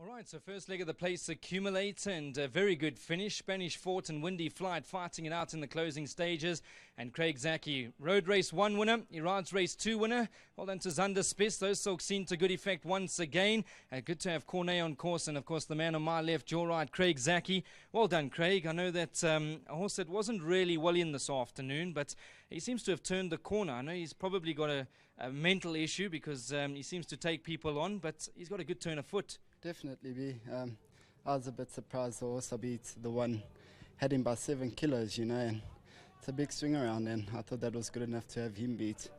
All right, so first leg of the place accumulates and a very good finish. Spanish Fort and Windy Flight fighting it out in the closing stages. And Craig Zaki, road race 1 winner. He rides race 2 winner. Well done to Zander Spiss. Those silks seen to good effect once again. Good to have Cornet on course. And of course the man on my left, your right, Craig Zaki. Well done, Craig. I know that a horse that wasn't really well in this afternoon, but he seems to have turned the corner. I know he's probably got a mental issue because he seems to take people on, but he's got a good turn of foot. Definitely be. I was a bit surprised the horse I beat the one had him by 7 kilos, you know, and it's a big swing around, and I thought that was good enough to have him beat.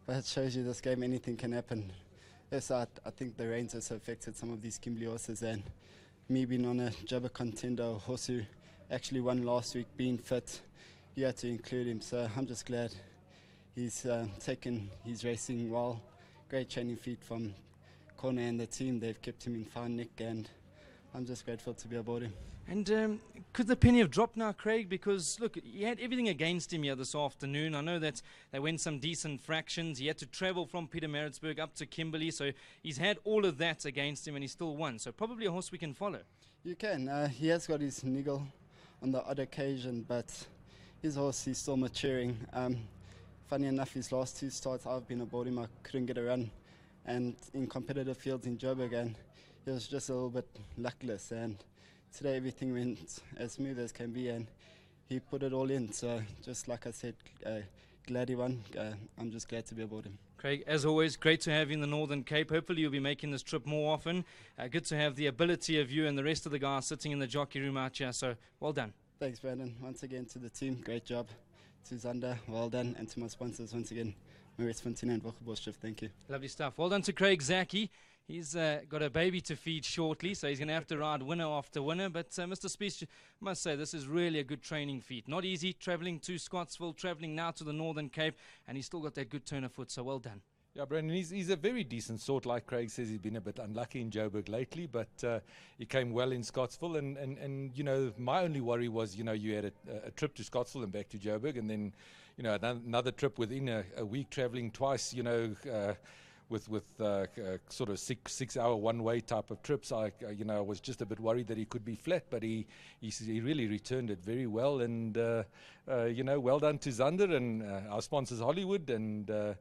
But it shows you this game, anything can happen. Yes, I think the rains also affected some of these Kimberley horses, and me being on a Jabba contender, a horse who actually won last week, being fit, you had to include him. So I'm just glad he's he's racing well. Great training feet from Corner and the team. They've kept him in fine nick, and I'm just grateful to be aboard him. And could the penny have dropped now, Craig? Because, look, he had everything against him here this afternoon. I know that they went some decent fractions. He had to travel from Pietermaritzburg up to Kimberley, so he's had all of that against him and he still won. So probably a horse we can follow. You can. He has got his niggle on the odd occasion, but his horse is still maturing. Funny enough, his last 2 starts I've been aboard him, I couldn't get a run. And in competitive fields in Joburg, and he was just a little bit luckless, and today everything went as smooth as can be, and he put it all in. So just like I said, glad he won. I'm just glad to be aboard him. Craig, as always, great to have you in the Northern Cape. Hopefully you'll be making this trip more often. Good to have the ability of you and the rest of the guys sitting in the jockey room out here, so well done. Thanks, Brandon. Once again to the team, great job. To Zander, well done, and to my sponsors once again, Maurice Fontina and Wacheboschef, thank you. Lovely stuff. Well done to Craig Zaki. He's got a baby to feed shortly, so he's going to have to ride winner after winner. But Mr. Spiess, I must say, this is really a good training feat. Not easy, travelling to Scottsville, travelling now to the Northern Cape, and he's still got that good turn of foot, so well done. Yeah, Brandon, he's a very decent sort. Like Craig says, he's been a bit unlucky in Joburg lately, but he came well in Scottsville. And you know, my only worry was, you know, you had a trip to Scottsville and back to Joburg, and then, you know, another trip within a week, travelling twice, you know, with sort of 6 hour one-way type of trips. I was just a bit worried that he could be flat, but he really returned it very well. And you know, well done to Zander and our sponsors Hollywood, and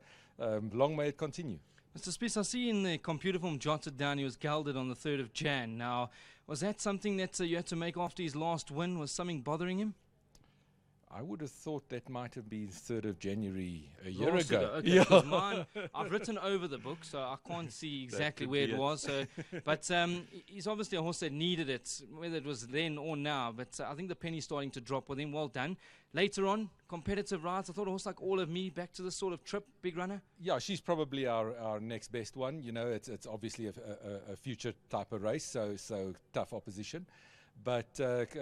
long may it continue. Mr. Spiess, I see in the computer form jotted down he was gelded on the 3rd of Jan. Now, was that something that you had to make after his last win? Was something bothering him? I would have thought that might have been 3rd of January a year ago. Okay, yeah. Mine, I've written over the book, so I can't see exactly where it was. So, but he's obviously a horse that needed it, whether it was then or now. But I think the penny's starting to drop with him. Well done. Later on, competitive rides. I thought a horse like All of Me, back to this sort of trip, big runner. Yeah, she's probably our next best one. You know, it's obviously a future type of race, so tough opposition. But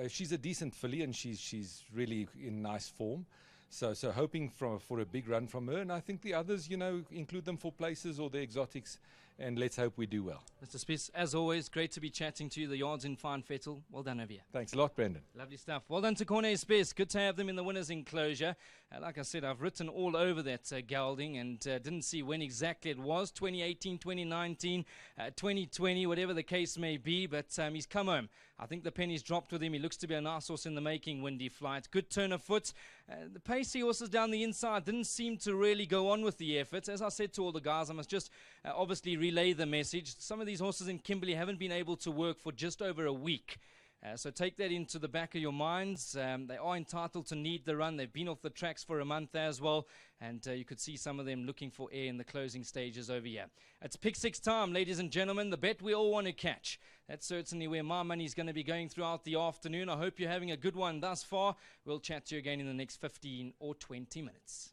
she's a decent filly, and she's really in nice form. So hoping for a big run from her, and I think the others, you know, include them for places or the exotics, and let's hope we do well. Mr. Spiess, as always, great to be chatting to you. The yard's in fine fettle. Well done over here. Thanks a lot, Brendan. Lovely stuff. Well done to Cornet Spiess. Good to have them in the winner's enclosure. Like I said, I've written all over that gelding, and didn't see when exactly it was, 2018, 2019, 2020, whatever the case may be, but he's come home. I think the penny's dropped with him. He looks to be a nice horse in the making, Windy Flight. Good turn of foot. The pacey horses down the inside didn't seem to really go on with the effort. As I said to all the guys, I must just obviously relay the message. Some of these horses in Kimberley haven't been able to work for just over a week. So take that into the back of your minds. They are entitled to need the run. They've been off the tracks for a month as well. And you could see some of them looking for air in the closing stages over here. It's pick 6 time, ladies and gentlemen. The bet we all want to catch. That's certainly where my money's going to be going throughout the afternoon. I hope you're having a good one thus far. We'll chat to you again in the next 15 or 20 minutes.